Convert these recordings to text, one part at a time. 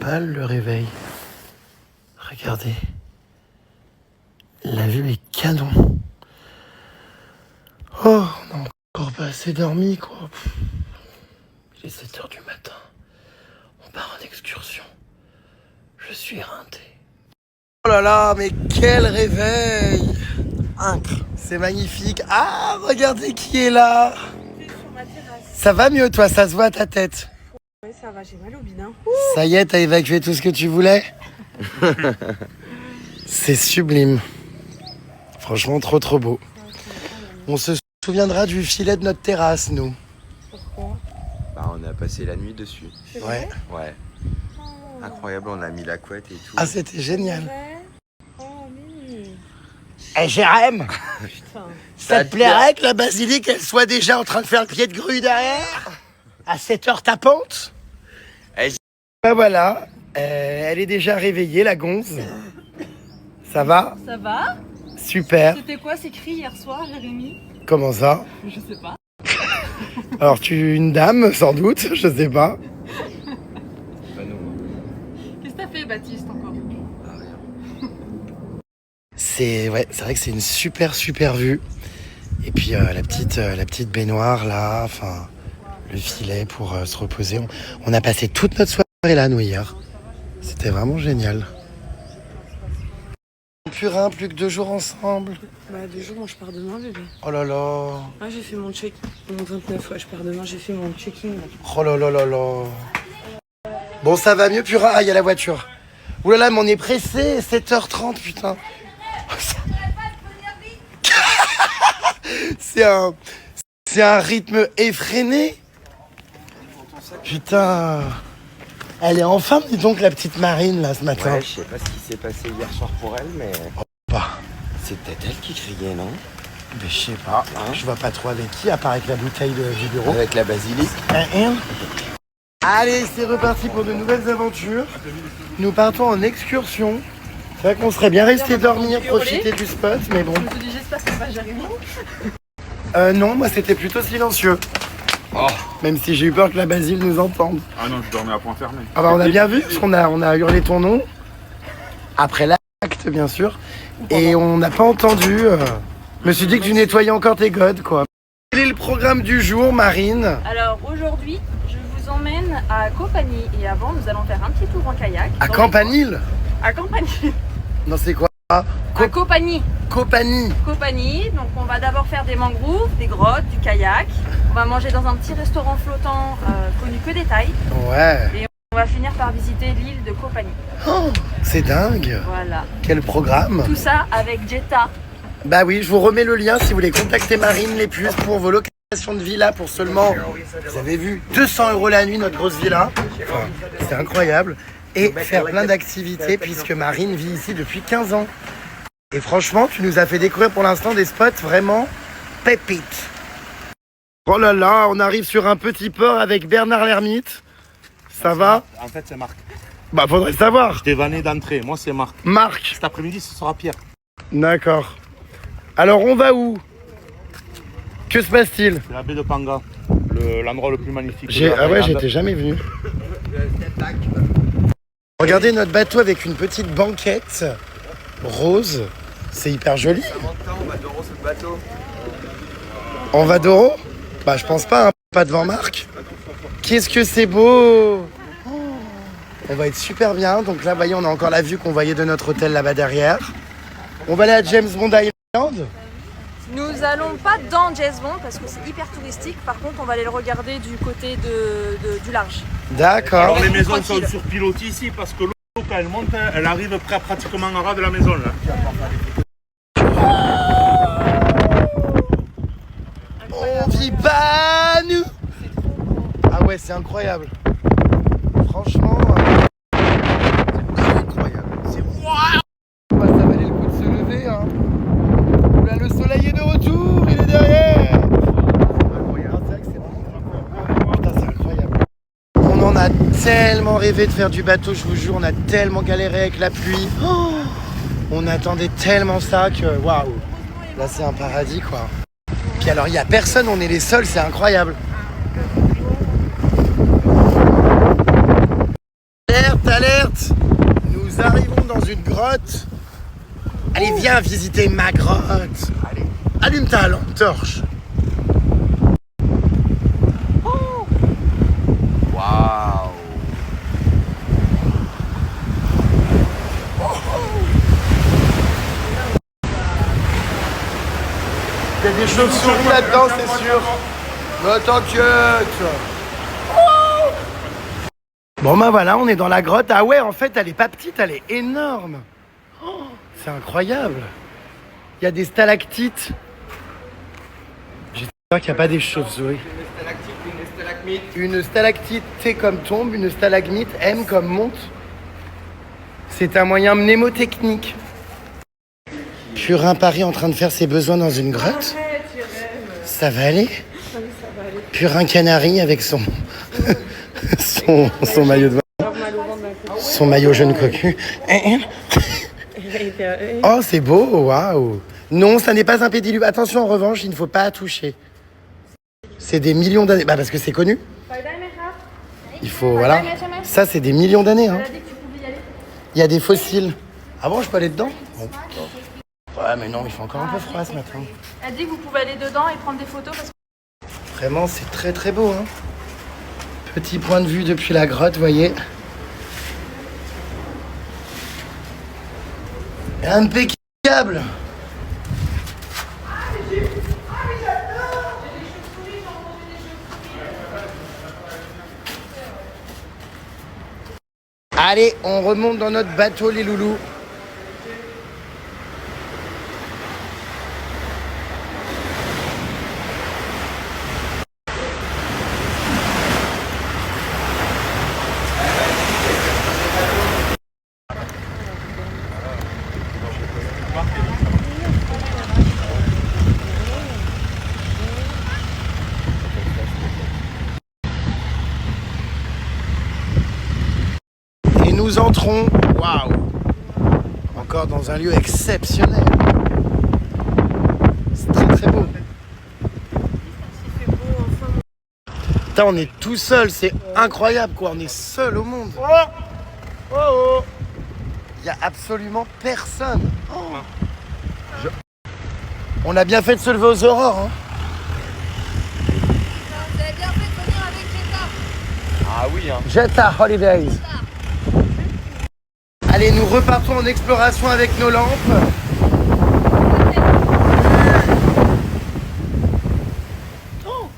mal le réveil. Regardez. La vue est canon. Oh, on n'a encore pas assez dormi, quoi. Il est 7h du matin. On part en excursion. Je suis rinté. Oh là là, mais quel réveil! Incre, c'est magnifique. Ah, regardez qui est là! Ça va mieux, toi, ça se voit à ta tête. Ouais, ça va, j'ai mal au bide. Ça y est, t'as évacué tout ce que tu voulais? C'est sublime. Franchement, trop beau. On se souviendra du filet de notre terrasse, nous. Pourquoi? Bah, on a passé la nuit dessus. Ouais. Ouais. Incroyable, on a mis la couette et tout. Ah, c'était génial. Oh, Mimi. Eh, Jérém, Putain. ça te plairait que la basilique, elle soit déjà en train de faire le pied de grue derrière? À 7h tapante? Eh, Ben voilà, elle est déjà réveillée, la gonze. Ça va? Ça va? Super. C'était quoi ces cris hier soir, Jérémy? Comment ça? Je sais pas. Alors, tu es une dame, sans doute, je sais pas. pas nous. Qu'est-ce que t'as fait, Baptiste, encore? Ah, rien. C'est vrai que c'est une super vue. Et puis la petite baignoire là, enfin le filet pour se reposer. On a passé toute notre soirée là, nous, hier. C'était vraiment génial. Purin, plus que 2 jours ensemble. Bah, 2 jours, moi je pars demain, bébé. Oh là là. Ah, j'ai fait mon check. Mon 29, ouais, je pars demain, j'ai fait mon check-in. Là. Oh là là là là. Bon, ça va mieux, Purin? Ah, il y a la voiture. Ouh là là, mais on est pressé. 7h30, putain. C'est un rythme effréné. Putain. Elle est en forme, dis donc, la petite Marine, là, ce matin. Ouais, je sais pas ce qui s'est passé hier soir pour elle, mais Bah, c'est peut-être elle qui criait, non? mais je sais pas. Hein? Je vois pas trop avec qui, à part avec la bouteille du bureau. Avec la basilique. Allez, c'est reparti pour de nouvelles aventures. Nous partons en excursion. C'est vrai qu'on serait bien resté dormir, profiter du spot, mais bon. Je me suis dit, j'espère que ça va, Jérémy. Non, moi c'était plutôt silencieux. Oh. Même si j'ai eu peur que la Basile nous entende. Ah non, je dormais à point fermé. Ah bah on a bien vu, parce qu'on a hurlé ton nom. Après l'acte, bien sûr. Et on n'a pas entendu. Je me suis dit que tu nettoyais encore tes godes, quoi. Quel est le programme du jour, Marine? Alors, aujourd'hui, je vous emmène à Compagnie. Et avant, nous allons faire un petit tour en kayak. À Dans les- Campanile? À Compagnie. Non, c'est quoi? À Compagnie. Compagnie. Compagnie. Donc, on va d'abord faire des mangroves, des grottes, du kayak. On va manger dans un petit restaurant flottant connu que des Thaïs. Ouais. Et on va finir par visiter l'île de Compagnie. Oh, c'est dingue. Voilà. Quel programme. Tout ça avec Jetta. Bah oui, je vous remets le lien si vous voulez contacter Marine les puces pour vos locations de villa pour seulement, vous avez vu, 200 € la nuit, notre grosse villa. Enfin, c'est incroyable. Et faire plein d'activités puisque Marine vit ici depuis 15 ans. Et franchement, tu nous as fait découvrir pour l'instant des spots vraiment pépites. Oh là là, on arrive sur un petit port avec Bernard l'Ermite. Ça va? En fait, c'est Marc. Bah faudrait savoir. Je t'ai vanné d'entrée. Moi, c'est Marc. Marc. Cet après-midi, ce sera Pierre. D'accord. Alors on va où? Que se passe-t-il? C'est la baie de Panga. L'endroit le plus magnifique. Ah ouais, j'étais jamais venu. Regardez notre bateau avec une petite banquette rose. C'est hyper joli. On va d'Oro sur le bateau. On va d'Oro? Bah je pense pas, hein, pas devant Marc. Qu'est-ce que c'est beau! On va être super bien. Donc là, voyez, on a encore la vue qu'on voyait de notre hôtel là-bas derrière. On va aller à James Bond Island. Nous allons pas dans James Bond parce que c'est hyper touristique. Par contre, on va aller le regarder du côté du large. D'accord. Alors, les maisons Tranquille. sont surpilotées ici parce que l'eau, quand elle monte, elle arrive pratiquement en ras de la maison. Là. On vit pas nous. Ah ouais, c'est incroyable. Franchement, incroyable. C'est waouh. Bah, ça valait le coup de se lever, hein. Oula, le soleil est de retour, il est derrière. Incroyable. C'est vrai que c'est vraiment... Putain, c'est incroyable. On en a tellement rêvé de faire du bateau, je vous jure, on a tellement galéré avec la pluie. Oh, on attendait tellement ça que waouh. Là, c'est un paradis, quoi. Puis alors, il n'y a personne, on est les seuls, c'est incroyable. L'air alerte. Nous arrivons dans une grotte. Allez, viens visiter ma grotte. Allez, allume ta lampe torche. Waouh. Il y a des chauves-souris là-dedans, c'est sûr. Mais t'inquiète. Bon bah voilà, on est dans la grotte. Ah ouais, en fait, elle est pas petite, elle est énorme. Oh, c'est incroyable. Il y a des stalactites. J'espère qu'il n'y a pas des chauves-souris. Une stalactite T comme tombe, une stalagmite M comme monte. C'est un moyen mnémotechnique. Purin Paris en train de faire ses besoins dans une grotte. Ça va aller. Purin Canary avec son maillot de bain. Son maillot jeune cocu. Oh, c'est beau, waouh. Non, ça n'est pas un pédiluve. Attention, en revanche, il ne faut pas toucher. C'est des millions d'années. Bah, parce que c'est connu. Il faut, voilà. Ça, c'est des millions d'années. Hein. Il y a des fossiles. Ah bon, je peux aller dedans? Bon. Ouais, mais non, il fait encore un peu froid ce matin. Elle dit que vous pouvez aller dedans et prendre des photos parce que... Vraiment, c'est très très beau. Hein. Petit point de vue depuis la grotte, vous voyez. Impeccable. Allez, on remonte dans notre bateau, les loulous. Nous entrons, waouh, encore dans un lieu exceptionnel. C'est très très beau. Putain, on est tout seul, c'est incroyable quoi, on est seul au monde. Il n'y a absolument personne. On a bien fait de se lever aux aurores. Hein. Vous avez bien fait de venir avec Jetta. Ah oui, hein. Jetta Holidays. Allez, nous repartons en exploration avec nos lampes. Oh.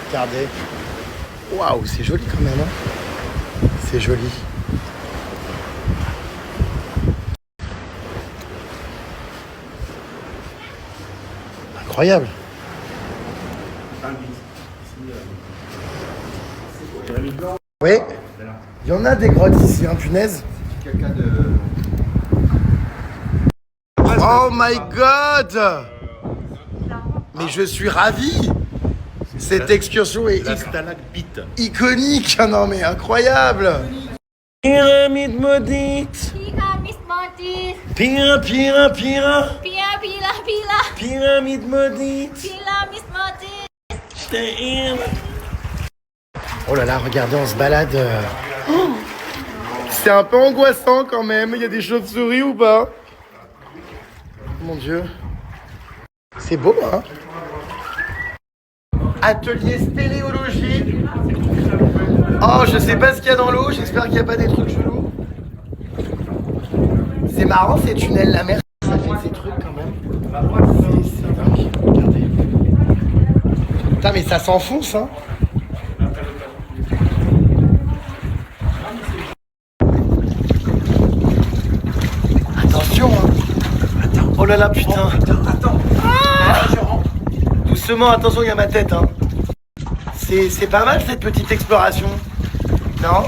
Regardez. Waouh, c'est joli quand même. Hein. C'est joli. Incroyable. Oui, il y en a des grottes ici, hein, punaise. Oh my god! Mais je suis ravi! Cette excursion est iconique, non mais incroyable! Pyramide maudite! Pyramide maudite. Pira, pira, pira! Pila, pila, pila. Pyramide maudite! Pyramide maudite. Oh là là, regardez, on se balade. Oh, c'est un peu angoissant quand même. Il y a des chauves-souris ou pas? Mon Dieu. C'est beau, hein? Atelier spéléologie. Oh, je sais pas ce qu'il y a dans l'eau. J'espère qu'il n'y a pas des trucs chelous. C'est marrant ces tunnels, la mer. Ça fait ces trucs quand même. C'est dingue. Regardez. Putain, mais ça s'enfonce, hein? Attention, hein. Attends. Oh là là, putain. Attends. Ah, doucement, attention, il y a ma tête, hein. C'est pas mal cette petite exploration. Non?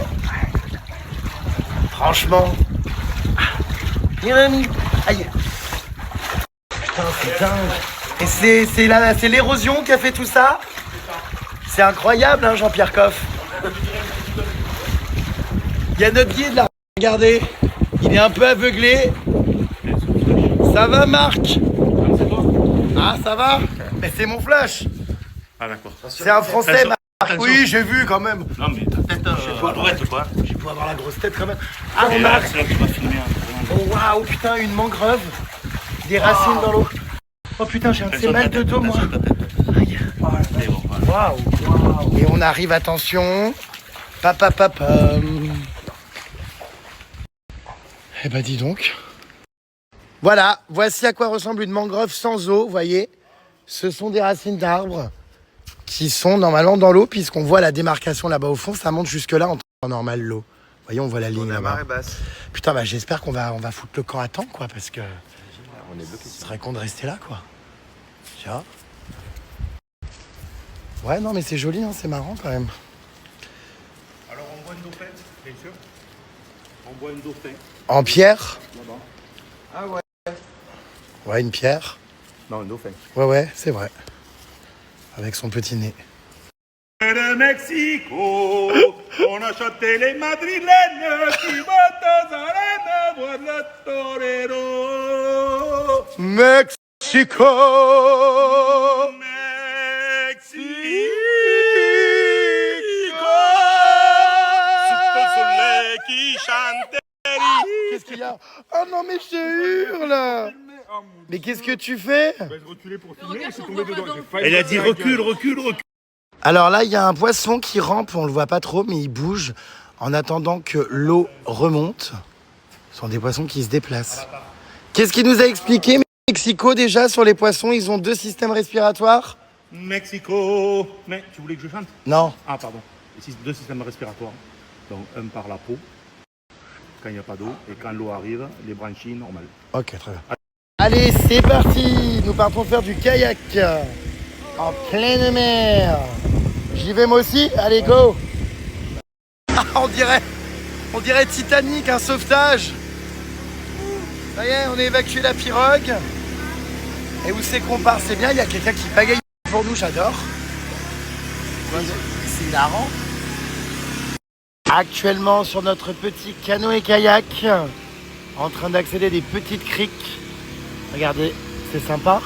Franchement. Aïe. Putain, c'est dingue. Et c'est l'érosion qui a fait tout ça? C'est incroyable, hein, Jean-Pierre Coff. Il y a notre guide là. Regardez. Il est un peu aveuglé. Ça va, Marc? Ah, ça va? Mais c'est mon flash. Ah d'accord. C'est un Français, Marc. Oui, j'ai vu quand même. Non, mais ta tête, arrête quoi. J'ai pu avoir la grosse tête quand même. Ah, Ah, on a... c'est là que tu vas filmer. Oh waouh, putain, une mangrove. Des racines dans l'eau. Oh putain, j'ai un assez mal de dos, moi. Aïe. Waouh. Et on arrive, attention. Papa. Eh ben, dis donc. Voilà, voici à quoi ressemble une mangrove sans eau, vous voyez. Ce sont des racines d'arbres qui sont normalement dans l'eau, puisqu'on voit la démarcation là-bas au fond, ça monte jusque là en temps normal l'eau. Vous voyez, on voit la ligne La là-bas. marée basse. Putain, bah j'espère qu'on va foutre le camp à temps, quoi, parce que On est bloqué. ce serait con de rester là, quoi. Tu vois. Ouais, non, mais c'est joli, hein, c'est marrant quand même. Alors on boit une dauphin, bien sûr. On boit une dauphin. En pierre? Ah ouais. Ouais, une pierre. Non, un dauphin. Ouais, c'est vrai. Avec son petit nez. De Mexico, on a chanté les madrilènes qui montent aux arènes voir le torero. Mexico! Sotto il soleil qui chante. Qu'est-ce qu'il y a? Oh non, mais je hurle! Mais qu'est-ce que tu fais? Reculer pour filmer, c'est tombé dedans. Elle a dit recule. Alors là, il y a un poisson qui rampe, on le voit pas trop, mais il bouge en attendant que l'eau remonte. Ce sont des poissons qui se déplacent. Qu'est-ce qu'il nous a expliqué, Mexico, déjà, sur les poissons? Ils ont 2 systèmes respiratoires? Mexico. Mais tu voulais que je chante? Non. Ah pardon. 2 systèmes respiratoires. Donc un par la peau, quand il n'y a pas d'eau, et quand l'eau arrive, les branchies normales. Ok, très bien. Allez, c'est parti! Nous partons faire du kayak en pleine mer. J'y vais moi aussi? Allez, go! Ah, on dirait Titanic, un sauvetage. Ça y est, on a évacué la pirogue. Et où c'est qu'on part? C'est bien, il y a quelqu'un qui pagaille pour nous, j'adore. C'est hilarant. Actuellement sur notre petit canoë-kayak, en train d'accéder des petites criques. Regardez, c'est sympa.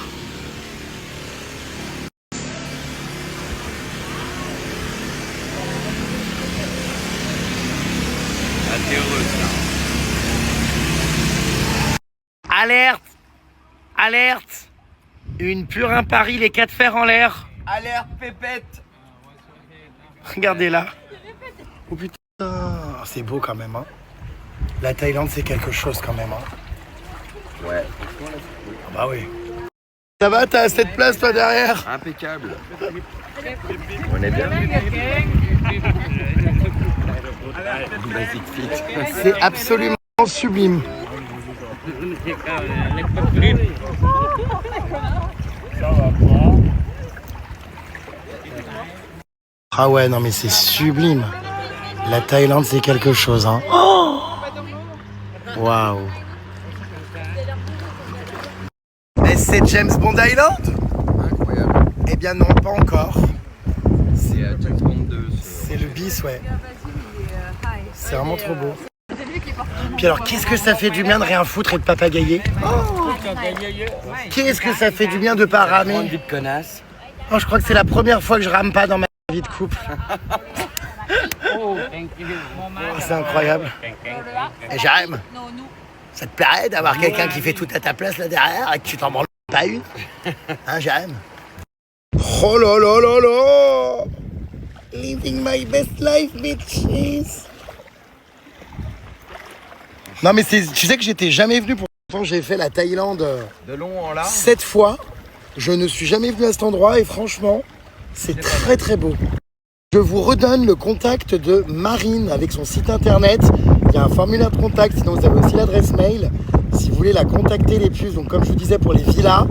Ah, t'es heureuse là. Alerte! Une Purin Paris, les 4 fers en l'air. Alerte pépette. Regardez là. Oh putain, c'est beau quand même. Hein. La Thaïlande, c'est quelque chose quand même. Hein. Ouais. Ah bah oui. Ça va, t'as assez de place toi derrière? Impeccable. On est bien. Basic fit. C'est absolument sublime. Ah ouais, non mais c'est sublime. La Thaïlande, c'est quelque chose. Hein. Oh waouh. Mais c'est James Bond Island? Incroyable. Eh bien non, pas encore. C'est James Bond 2. C'est le bis, ouais. C'est vraiment trop beau. Puis alors, qu'est-ce que ça fait du bien de rien foutre et de papagayer? Qu'est-ce que ça fait du bien de pas ramer? Vie de connasse. Oh, je crois que c'est la première fois que je rame pas dans ma vie de couple. Oh, c'est incroyable. Et j'aime. Ça te plairait d'avoir quelqu'un qui fait tout à ta place là derrière et que tu t'en branles pas une? Hein, j'aime. Oh là là là là! Living my best life, bitches! Non mais tu sais que j'étais jamais venu, pourtant j'ai fait la Thaïlande De long en large. 7 fois. Je ne suis jamais venu à cet endroit et franchement, c'est très très beau. Je vous redonne le contact de Marine avec son site internet. Il y a un formulaire de contact, sinon vous avez aussi l'adresse mail. Si vous voulez la contacter les puces, donc comme je vous disais pour les villas,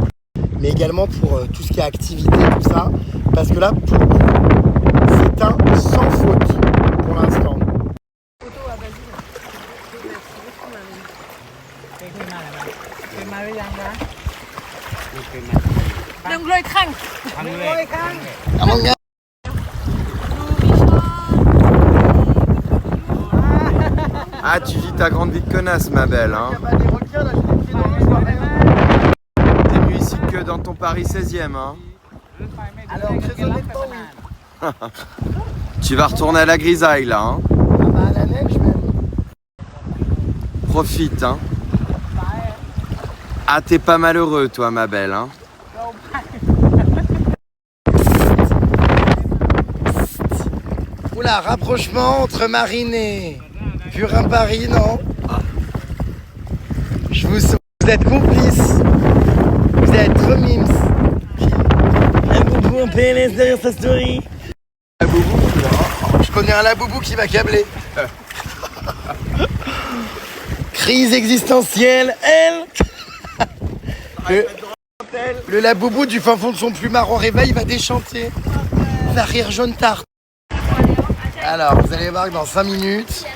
mais également pour tout ce qui est activité, tout ça. Parce que là, pour le coup, c'est un sans faute pour l'instant. Đừng lôi khăn. Ah, mon gars. Ah, tu vis ta grande vie de connasse, ma belle. Hein. T'es mieux ici que dans ton Paris 16e. Hein. Alors, très honnêtement, oui. Tu vas retourner à la grisaille là, hein. Ah bah, à la neige même. Profite, hein. Ah, t'es pas malheureux, toi, ma belle, hein. Oula, rapprochement entre Marine et Purin Paris, non? Je vous souhaite, vous êtes complices. Vous êtes trop mimes. La boubou en PLS derrière sa story. La boubou, je connais un laboubou qui va câbler. Crise existentielle, elle. Le laboubou du fin fond de son plumard au réveil va déchanter. Va rire jaune tarte. Alors, vous allez voir que dans 5 minutes,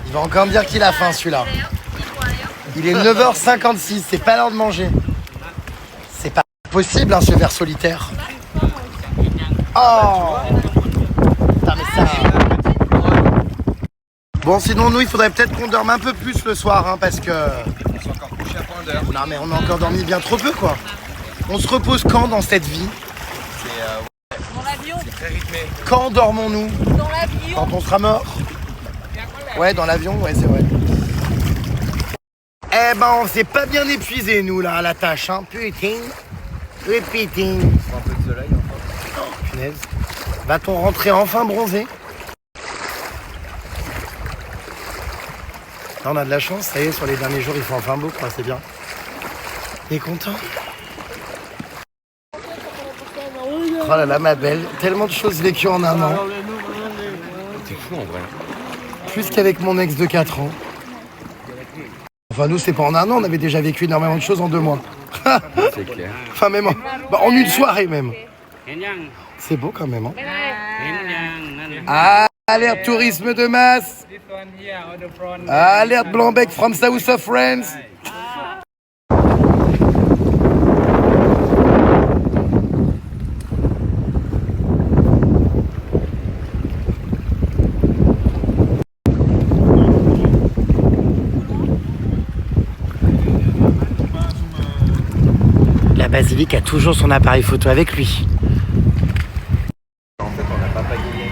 il va encore me dire qu'il a faim celui-là. Il est 9h56, c'est pas l'heure de manger. C'est pas possible, hein, ce ver solitaire. Oh putain, mais ça... Bon, sinon, nous, il faudrait peut-être qu'on dorme un peu plus le soir, hein, parce que... On s'est encore couché à point d'heure. Non, mais on a encore dormi bien trop peu, quoi. On se repose quand dans cette vie? Dans l'avion. Très rythmé. Quand dormons-nous? Dans l'avion. Quand on sera mort? Ouais, dans l'avion, ouais, c'est vrai. Eh ben, on s'est pas bien épuisé, nous, là, à la tâche, hein. Putain. Putain. Un peu de soleil encore. Oh, punaise. Va-t-on rentrer enfin bronzé? Là, on a de la chance, ça y est, sur les derniers jours, il fait enfin beau, quoi, c'est bien. Il est content? Oh là là, ma belle, tellement de choses vécues en un an. C'est fou en vrai. Plus qu'avec mon ex de 4 ans. Enfin, nous, c'est pas en un an, on avait déjà vécu énormément de choses en 2 mois. C'est clair. Enfin, même en une soirée, même. C'est beau quand même, hein. Ah, alerte tourisme de masse. Alerte Blanc-Bec from South of France. La basilique a toujours son appareil photo avec lui. En fait, on n'a pas pagayé.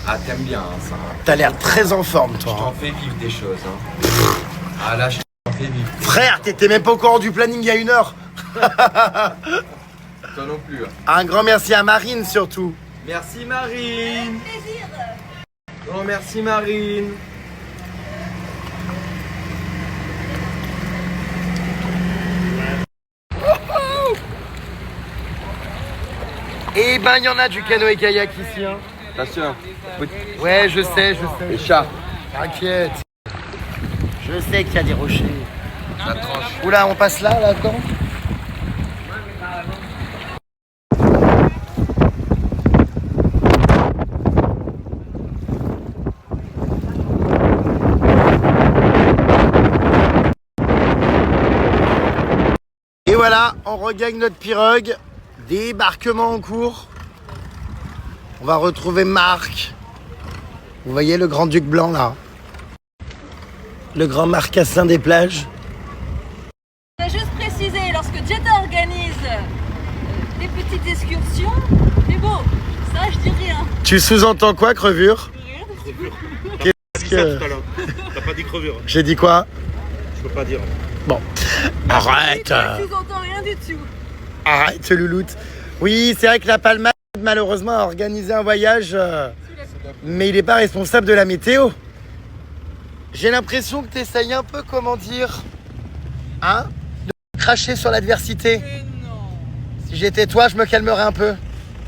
Ah, t'aimes bien hein, ça. T'as l'air très en forme, Je toi. t'en fais vivre des choses. Hein. Ah là, je t'en fais vivre. Frère, t'étais même pas au courant du planning il y a 1 heure. Toi non plus. Hein. Un grand merci à Marine, surtout. Merci Marine. Oh, merci Marine. Et ben, il y en a du canoë-kayak ici, hein. Attention. Ouais, je sais. Les chats. T'inquiète. Je sais qu'il y a des rochers. Ça tranche. Oula, on passe là-dedans. Et voilà, on regagne notre pirogue. Débarquement en cours. On va retrouver Marc. Vous voyez le grand-duc blanc là? Le grand marcassin des plages. Je voudrais juste préciser, lorsque Jetta organise des petites excursions, c'est beau, ça je dis rien. Tu sous-entends quoi, crevure? Qu'est-ce Ça que... tout à l'heure. T'as pas dit crevure. J'ai dit quoi? Je peux pas dire. Bon. Arrête. Je sous-entends rien du tout. Arrête, louloute. Oui, c'est vrai que la Palma, malheureusement, a organisé un voyage, mais il n'est pas responsable de la météo. J'ai l'impression que tu essayes un peu, comment dire, hein, de cracher sur l'adversité. Non. Si j'étais toi, je me calmerais un peu.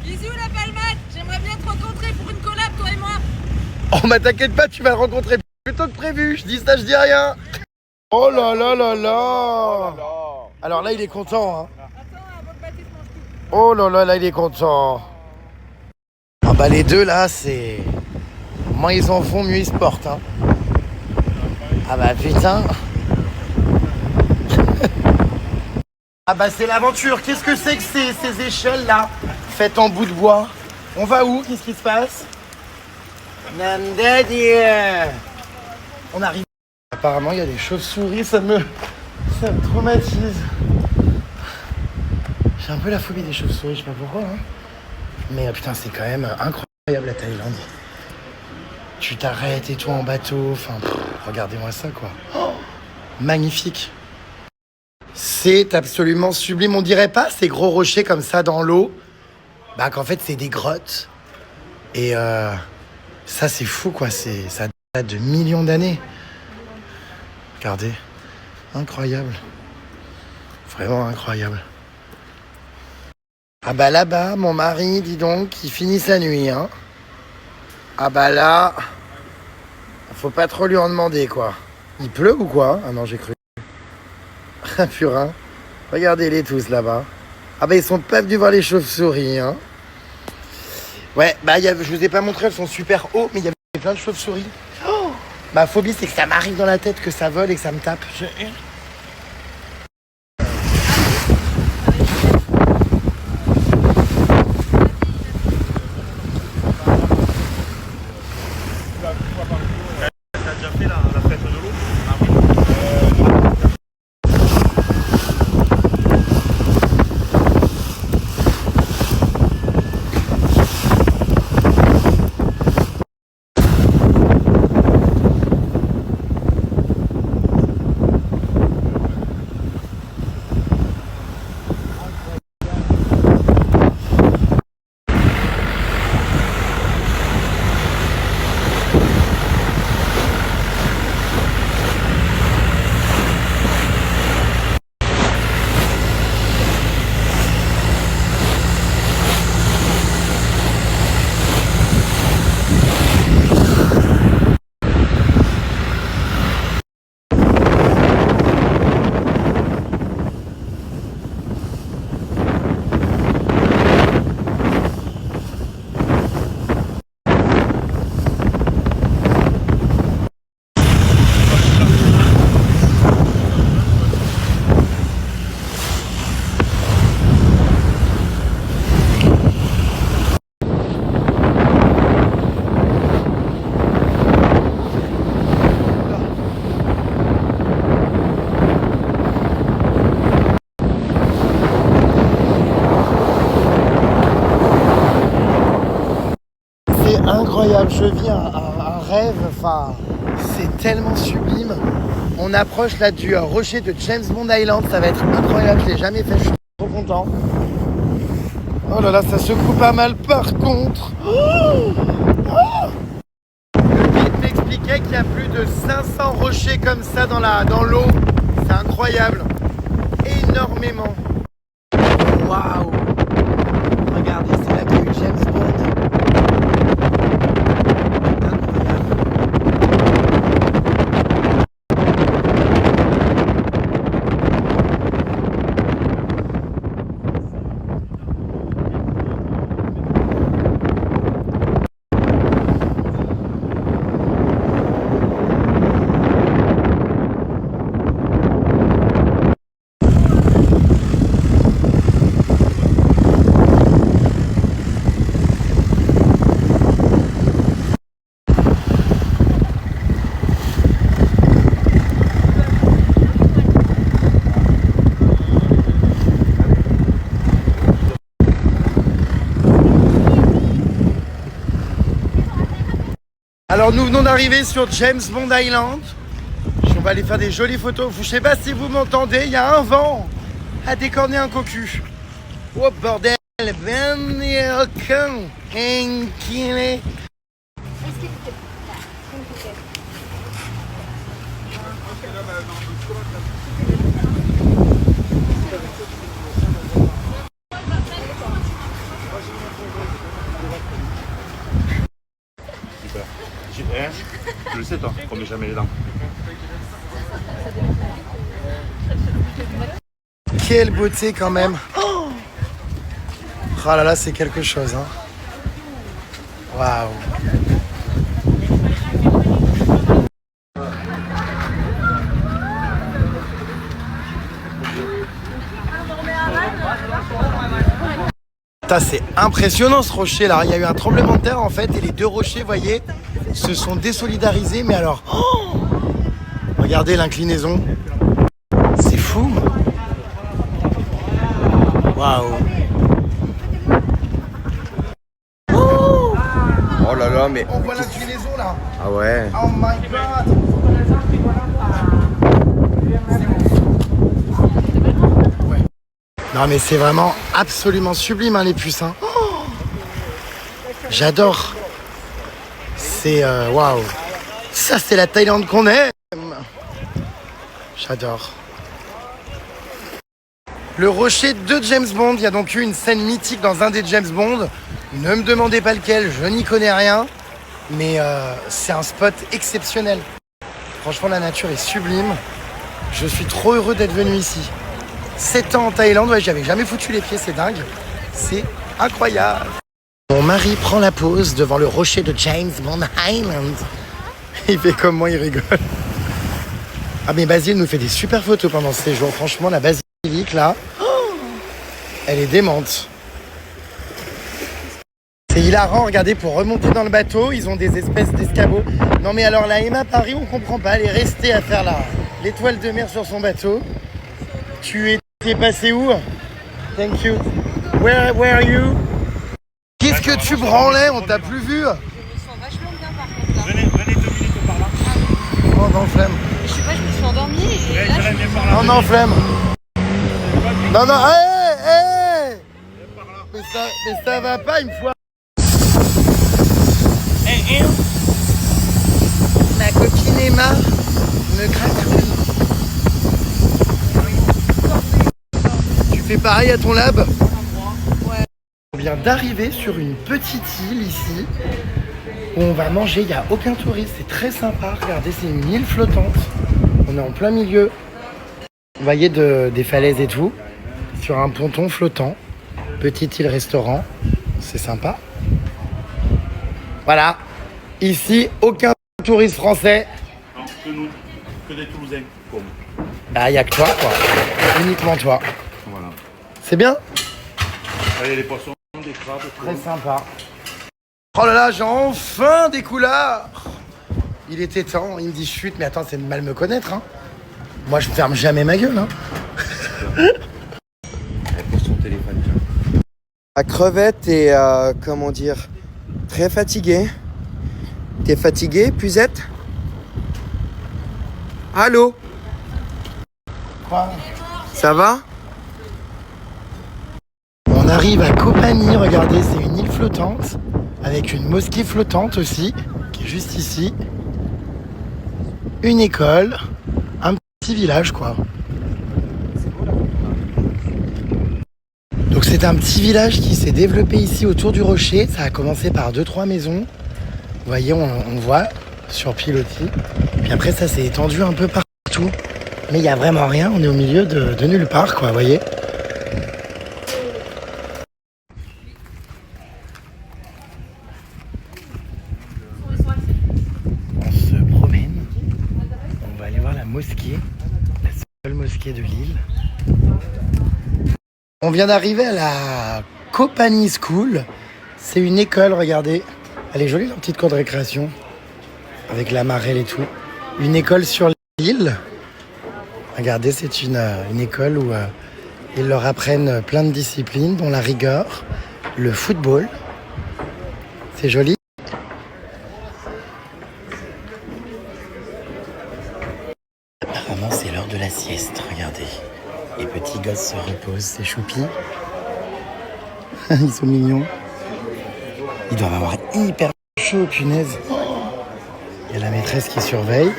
Bisous la palmade, j'aimerais bien te rencontrer pour une collab, toi et moi. Oh, mais t'inquiète pas, tu vas le rencontrer plus tôt que prévu. Je dis ça, je dis rien. Oh là là là là. Alors là, il est content, hein. Oh là là, là, il est content. Ah bah les deux, là, c'est... Moins ils en font, mieux ils se portent, hein. Ah bah putain. Ah bah c'est l'aventure. Qu'est-ce que c'est que ces échelles là, faites en bout de bois? On va où? Qu'est-ce qui se passe? Nandadi. On arrive. Apparemment, il y a des chauves-souris, ça me traumatise. J'ai un peu la phobie des chauves-souris, je sais pas pourquoi. Hein. Mais putain, c'est quand même incroyable la Thaïlande. Tu t'arrêtes et tout en bateau. Enfin, regardez-moi ça, quoi. Oh, magnifique. C'est absolument sublime. On dirait pas ces gros rochers comme ça dans l'eau. Bah, qu'en fait, c'est des grottes. Et ça, c'est fou, quoi. Ça date de millions d'années. Regardez. Incroyable. Vraiment incroyable. Ah bah là-bas, mon mari, dis donc, il finit sa nuit, hein. Ah bah là, faut pas trop lui en demander, quoi. Il pleut ou quoi? Ah non, j'ai cru. Ah purin. Regardez-les tous là-bas. Ah bah ils sont pas venus voir les chauves-souris, hein. Ouais, bah je vous ai pas montré, elles sont super hauts, mais il y avait plein de chauves-souris. Oh, ma phobie, c'est que ça m'arrive dans la tête, que ça vole et que ça me tape. Incroyable, je vis un rêve, enfin, c'est tellement sublime. On approche là du rocher de James Bond Island, ça va être incroyable, je l'ai jamais fait, je suis trop content. Oh là là, ça secoue pas mal par contre. Oh oh, le guide m'expliquait qu'il y a plus de 500 rochers comme ça dans l'eau, c'est incroyable, énormément. Waouh, regardez, c'est là qu'il y a eu James Bond. Alors nous venons d'arriver sur James Bond Island. On va aller faire des jolies photos. Je sais pas si vous m'entendez, il y a un vent à décorner un cocu. Oh bordel, venez au con, enculé. Je le sais toi, on met jamais les dents. Quelle beauté quand même. Oh là là, c'est quelque chose, hein. Waouh. Putain, c'est impressionnant ce rocher là. Il y a eu un tremblement de terre en fait et les deux rochers, vous voyez, se sont désolidarisés. Mais alors, regardez l'inclinaison. C'est fou. Waouh. Oh là là, mais. On voit l'inclinaison là. Ah ouais. Oh my god. Ouais. Non mais c'est vraiment absolument sublime hein, les puces. Hein. Oh, j'adore. C'est waouh. Ça c'est la Thaïlande qu'on aime. J'adore. Le rocher de James Bond. Il y a donc eu une scène mythique dans un des James Bond. Ne me demandez pas lequel, je n'y connais rien. Mais c'est un spot exceptionnel. Franchement, la nature est sublime. Je suis trop heureux d'être venu ici. 7 ans en Thaïlande, ouais, j'avais jamais foutu les pieds, c'est dingue. C'est incroyable. Mon mari prend la pause devant le rocher de James Bond Island. Il fait comme moi, il rigole. Ah mais Basile nous fait des super photos pendant ce séjour. Franchement, la basilique là, elle est démente. C'est hilarant, regardez, pour remonter dans le bateau, ils ont des espèces d'escabeaux. Non mais alors la Emma Paris, on comprend pas, elle est restée à faire l'étoile de mer sur son bateau. Tu étais passé où? Thank you. Where are you? Qu'est-ce que tu branlais? On t'a plus vu? Je me sens vachement bien par contre là. Venez 2 minutes par là. Oh non, flemme. Je sais pas, je me suis endormie et là je suis... Non, non, flemme. Non, non, hé. Mais ça va pas une fois. Ma copine Emma me gratouille. Tu fais pareil à ton lab? Ouais. On vient d'arriver sur une petite île ici où on va manger, il n'y a aucun touriste, c'est très sympa. Regardez, c'est une île flottante. On est en plein milieu, vous voyez, des falaises et tout, sur un ponton flottant. Petite île restaurant, c'est sympa. Voilà, ici, aucun touriste français. Non, que nous, que des Toulousains. Comme. Bah, il n'y a que toi, quoi. Uniquement toi. Voilà. C'est bien? Allez, les poissons, des crabes, tout. Très sympa. Oh là là, j'ai enfin des couleurs. Il était temps, il me dit chut, mais attends, c'est de mal me connaître. Hein. Moi, je ferme jamais ma gueule. Hein. Elle pose son téléphone. La crevette est, comment dire, très fatiguée. T'es fatiguée, Puisette? Allô? Quoi? Ça va? On arrive à Koh Phangan, regardez, c'est une île flottante, avec une mosquée flottante aussi, qui est juste ici. Une école, un petit village, quoi. Donc c'est un petit village qui s'est développé ici autour du rocher. Ça a commencé par 2-3 maisons. Vous voyez, on voit sur pilotis. Puis après, ça s'est étendu un peu partout. Mais il n'y a vraiment rien. On est au milieu de nulle part, quoi, vous voyez. On se promène. On va aller voir la mosquée. La seule mosquée de l'île. On vient d'arriver à la Koh Phangan School. C'est une école, regardez. Elle est jolie, leur petite cour de récréation. Avec la marelle et tout. Une école sur l'île. Regardez, c'est une école où ils leur apprennent plein de disciplines, dont la rigueur, le football. C'est joli. Apparemment, c'est l'heure de la sieste, regardez. Les petits gosses se reposent, c'est choupi. Ils sont mignons. Ils doivent avoir hyper chaud, punaise. Il y a la maîtresse qui surveille.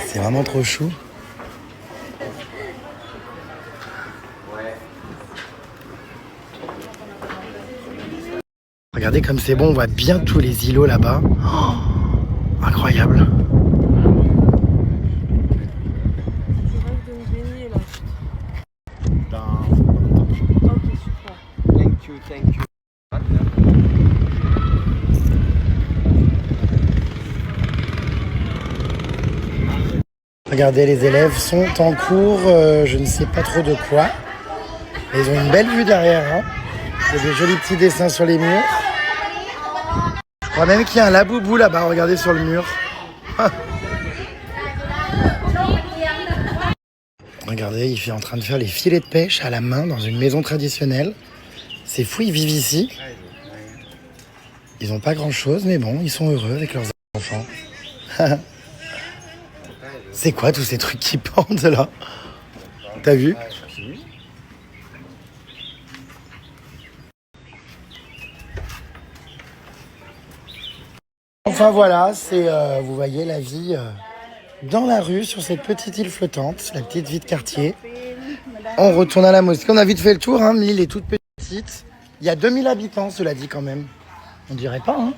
C'est vraiment trop chou. Regardez comme c'est bon, on voit bien tous les îlots là-bas. Oh, incroyable. Thank you. Regardez, les élèves sont en cours, je ne sais pas trop de quoi. Mais ils ont une belle vue derrière. Hein. Il y a des jolis petits dessins sur les murs. Je crois même qu'il y a un laboubou là-bas, regardez sur le mur. Regardez, il est en train de faire les filets de pêche à la main dans une maison traditionnelle. C'est fou, ils vivent ici. Ils n'ont pas grand-chose, mais bon, ils sont heureux avec leurs enfants. C'est quoi tous ces trucs qui pendent là? T'as vu? Enfin voilà, c'est, vous voyez la vie dans la rue, sur cette petite île flottante, la petite vie de quartier. On retourne à la mosquée. On a vite fait le tour, hein. L'île est toute petite. Il y a 2000 habitants, cela dit quand même. On dirait pas, hein.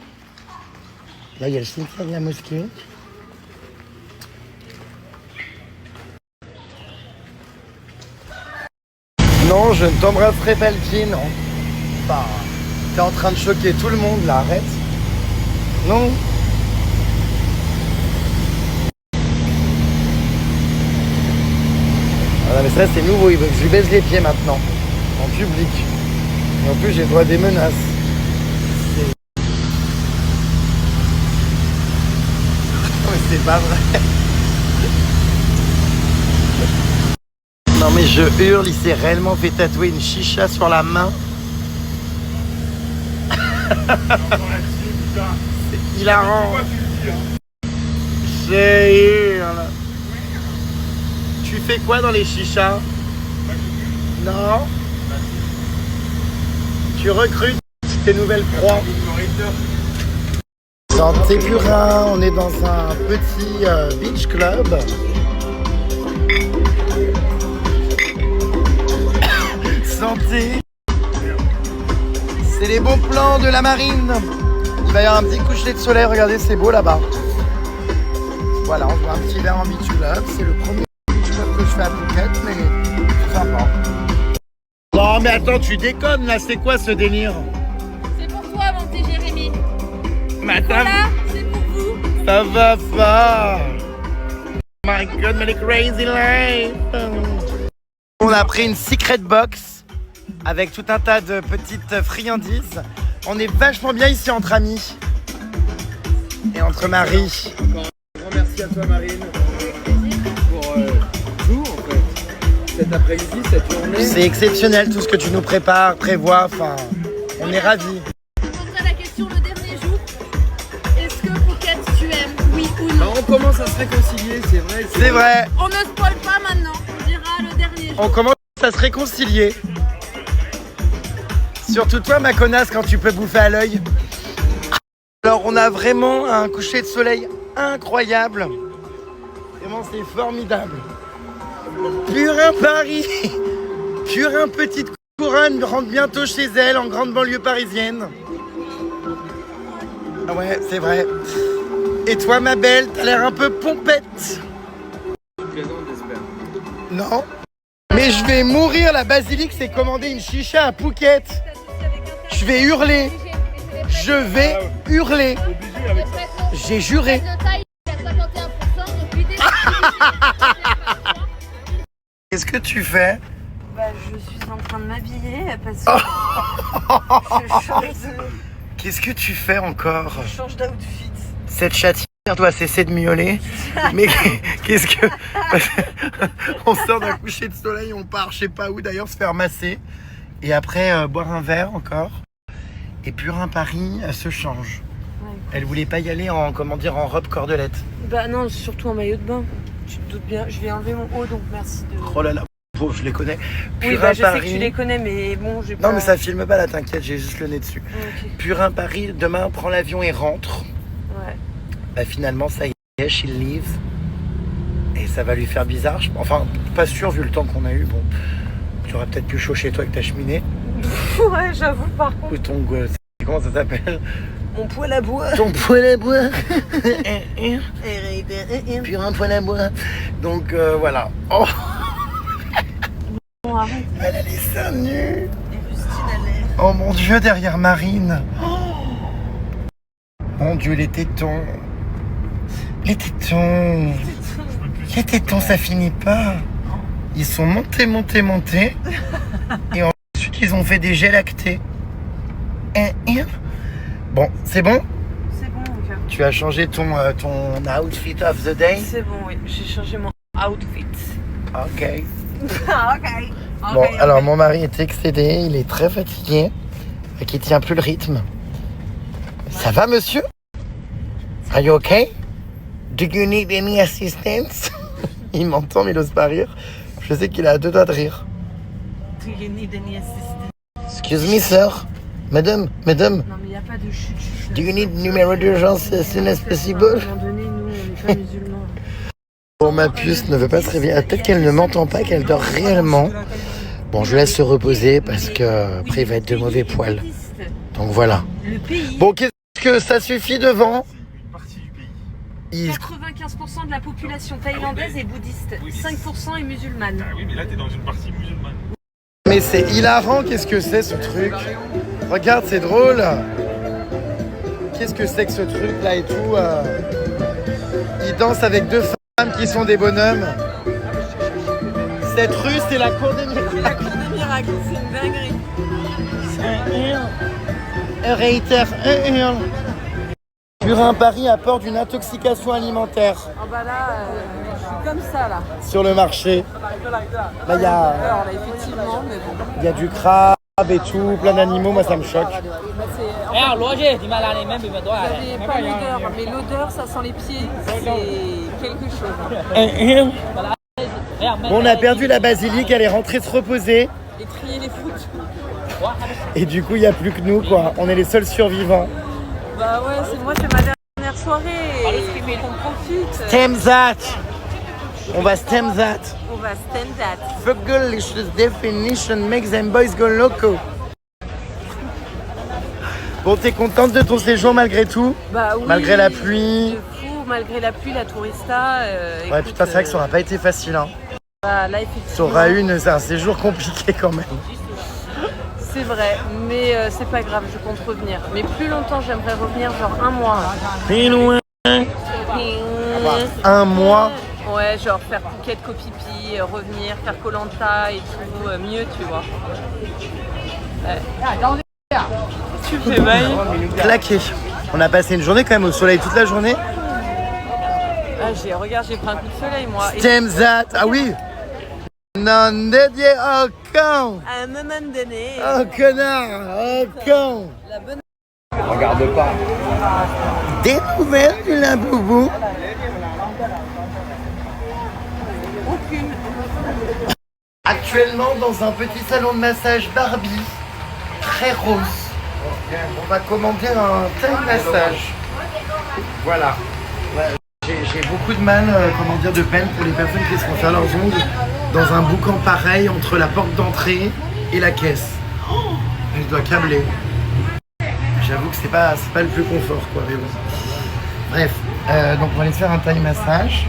Là, il y a le cimetière de la mosquée. Non, je ne t'embrasserai pas le pied, non. Enfin, t'es en train de choquer tout le monde, là, arrête. Non. Ah, mais ça, c'est nouveau, il veut que je lui baise les pieds maintenant, en public. Et en plus, j'ai droit à des menaces. Non, mais c'est pas vrai. Non, mais je hurle, il s'est réellement fait tatouer une chicha sur la main. C'est hilarant. Je hurle. Tu fais quoi dans les chichas? Non. Tu recrutes tes nouvelles proies. Santé Purin, on est dans un petit beach club. Santé. C'est les bons plans de la marine. Il va y avoir un petit coucher de soleil, regardez, c'est beau là-bas. Voilà, on voit un petit verre en beach club. C'est le premier beach club que je fais à Phuket, mais c'est sympa. Non mais attends, tu déconnes là, c'est quoi ce délire? C'est pour toi, mon petit Jérémy. Madame, Voilà, c'est pour vous. ça va pas. My God, my crazy life. On a pris une secret box avec tout un tas de petites friandises. On est vachement bien ici entre amis et entre maris. Encore un grand merci à toi Marine pour tout en fait. Cet après-midi, cette journée. C'est exceptionnel tout ce que tu nous prépares, prévois, enfin, on est ravis. Je poserai la question le dernier jour. Est-ce que Phuket tu aimes, oui ou non? On commence à se réconcilier, c'est vrai. C'est vrai, On ne spoil pas maintenant, on dira le dernier jour. on commence à se réconcilier. Surtout toi ma connasse quand tu peux bouffer à l'œil. Alors on a vraiment un coucher de soleil incroyable. Vraiment c'est formidable. Purin Paris. Purin Petite Couronne rentre bientôt chez elle en grande banlieue parisienne. Ah ouais c'est vrai. Et toi ma belle, t'as l'air un peu pompette. Non. Mais je vais mourir, la basilique s'est commandé une chicha à Phuket. Je vais hurler. Je vais hurler. J'ai juré. Qu'est-ce que tu fais? Bah, je suis en train de m'habiller parce que je change Qu'est-ce que tu fais encore? d'outfit. Cette chatière doit cesser de miauler. Mais qu'est-ce que... On sort d'un coucher de soleil, on part je sais pas où d'ailleurs se faire masser. Et après boire un verre encore. Et Purin Paris se change. Ouais. Elle voulait pas y aller en, comment dire, en robe cordelette. Bah non, surtout en maillot de bain. Tu te doutes bien, je vais enlever mon haut donc merci de... Oh là là, pauvre, je les connais. Oui, Purin bah je sais Paris. que tu les connais mais bon, j'ai pas... Non mais ça filme pas là, t'inquiète, j'ai juste le nez dessus. Ok, Purin Paris, demain prend l'avion et rentre. ouais. Bah finalement ça y est, she leave. Et ça va lui faire bizarre. Enfin, pas sûr vu le temps qu'on a eu. Bon, tu aurais peut-être pu chaud chez toi avec ta cheminée. Ouais, j'avoue par contre. Ou ton... comment ça s'appelle? Mon poêle à bois. Ton poêle à bois. Purin poêle à bois. Donc voilà. Oh, Bon, arrête. elle a les seins nus. Et Justine, elle est... Oh mon Dieu, derrière Marine. Oh mon Dieu, les tétons. Les tétons. Les tétons, ça finit pas. Ils sont montés. Et ensuite, ils ont fait des gels lactés. Bon, c'est bon? C'est bon, mon cœur. Tu as changé ton outfit of the day? C'est bon, oui. J'ai changé mon outfit. Ok. Ok. Bon, alors mon mari est excédé, il est très fatigué, et qu'il tient plus le rythme. Ça va, monsieur? Are you okay? Do you need any assistance? Il m'entend, mais il n'ose pas rire. Je sais qu'il a à deux doigts de rire. Do you need any assistance? Excuse me, sir. Madame. Non, mais il n'y a pas de chute. Do you need numéro d'urgence as soon as À possible? un moment donné, nous, on n'est pas musulmans. Bon, ma puce ne veut pas se réveiller. Ah, peut-être qu'elle ne m'entend pas, qu'elle dort réellement. Bon, je laisse se reposer parce que après il va être de mauvais poils. Donc voilà. Le pays. Bon, qu'est-ce que ça suffit devant? 95% de la population thaïlandaise est bouddhiste. 5% est musulmane. Ah oui, mais là, t'es dans une partie musulmane. Mais c'est hilarant, qu'est-ce que c'est ce truc? Regarde, c'est drôle. Qu'est-ce que c'est que ce truc là et tout? Ils dansent avec deux femmes qui sont des bonhommes. Cette rue, c'est la cour des miracles. La cour des miracles, c'est une dinguerie. Un réitère, Purin Paris apporte d'une intoxication alimentaire Ah bah là, je suis comme ça là. sur le marché. Là, il y a, Alors là, effectivement, mais bon. il y a du crabe et tout, plein d'animaux, moi ça me choque. Bah, c'est... En fait, vous n'avez pas l'odeur, mais l'odeur, ça sent les pieds. C'est quelque chose. Bon, on a perdu la basilique, elle est rentrée se reposer. Et trier les foot. Et du coup, il n'y a plus que nous, quoi. On est les seuls survivants. Bah ouais, c'est ma dernière soirée. Il faut qu'on profite. Stem that. On va stem that. On va stand that. Fugalicious definition makes them boys go loco. Bon, t'es contente de ton séjour malgré tout? Bah oui. Malgré la pluie? De fou, malgré la pluie, la tourista. Ouais, écoute, putain, c'est vrai que ça aura pas été facile, hein. Bah, là, effectivement. Ça aura c'est un séjour compliqué quand même. C'est vrai, mais c'est pas grave, je compte revenir. Mais plus longtemps, j'aimerais revenir, genre un mois. Un mois? Ouais, genre faire Phuket, Koh Phi Phi, revenir, faire Koh Lanta et tout, mieux, tu vois. Ouais. Tu fais bail. Claqué. On a passé une journée quand même au soleil toute la journée. Ah, regarde, j'ai pris un coup de soleil, moi. Et Stem that. Ah oui. Non, dédié au con. à un moment donné, Oh connard. Oh con. la bonne... Regarde pas. Des nouvelles de la boubou? Aucune. Actuellement dans un petit salon de massage Barbie, très rose. On va commander un Thai massage. Voilà. Ouais, j'ai beaucoup de mal, de peine pour les personnes qui se font faire leurs ongles dans un boucan pareil entre la porte d'entrée et la caisse. Je dois câbler. J'avoue que c'est pas le plus confort, quoi. Mais bon. Bref, donc on va aller se faire un Thai massage.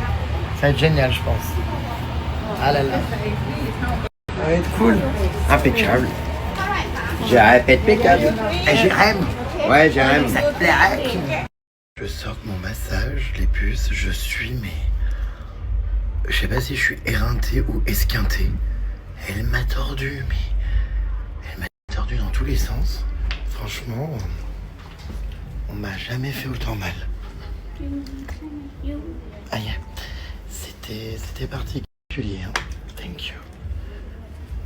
Ça va être génial, je pense. Ah là là. Ça va être cool. Impeccable. Impeccable. Et Jérém, Ouais, j'aime. ça te plairait? Je sors de mon massage, les puces, je suis, mais... Je sais pas si je suis éreinté ou esquinté. Elle m'a tordu, mais... Elle m'a tordu dans tous les sens. Franchement, on m'a jamais fait autant mal. Aïe, c'était particulier, hein. Thank you.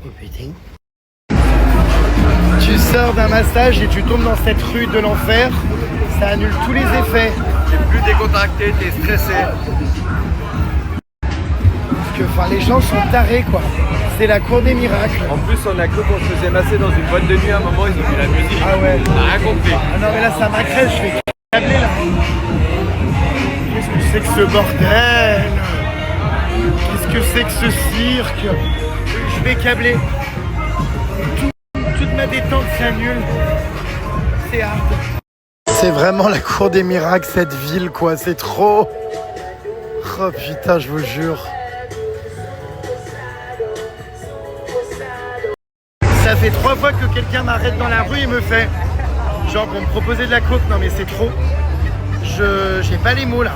Oh putain. Tu sors d'un massage et tu tombes dans cette rue de l'enfer, ça annule tous les effets. T'es plus décontracté, t'es stressé. Parce que les gens sont tarés, quoi. C'est la cour des miracles. En plus, on a cru qu'on se faisait masser dans une boîte de nuit à un moment, ils ont mis la musique. Ah ouais. On a rien compris. Ah non mais là ça m'agresse, je vais câbler là. Qu'est-ce que c'est que ce bordel? Qu'est-ce que c'est que ce cirque? Je vais câbler. Toute ma détente s'annule. C'est hard. C'est vraiment la cour des miracles cette ville, quoi, c'est trop. Oh putain, je vous jure. Ça fait 3 fois que quelqu'un m'arrête dans la rue et me fait genre pour me proposer de la coke. Non mais c'est trop. J'ai pas les mots là.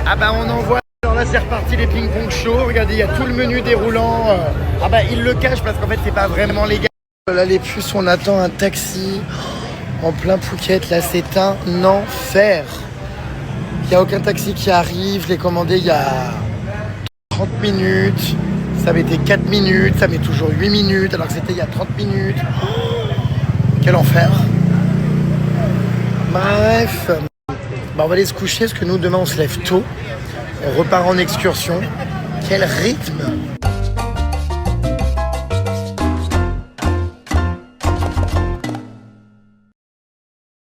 Ah bah on envoie. Alors là c'est reparti les ping-pong shows. Regardez, il y a tout le menu déroulant. Ah bah ils le cachent parce qu'en fait c'est pas vraiment légal. Là les puces, on attend un taxi en plein Phuket. Là c'est un enfer. Il n'y a aucun taxi qui arrive. Je l'ai commandé il y a 30 minutes. Ça mettait 4 minutes. Ça met toujours 8 minutes alors que c'était il y a 30 minutes. Quel enfer. Bref. Bah, on va aller se coucher parce que nous demain on se lève tôt. On repart en excursion. Quel rythme!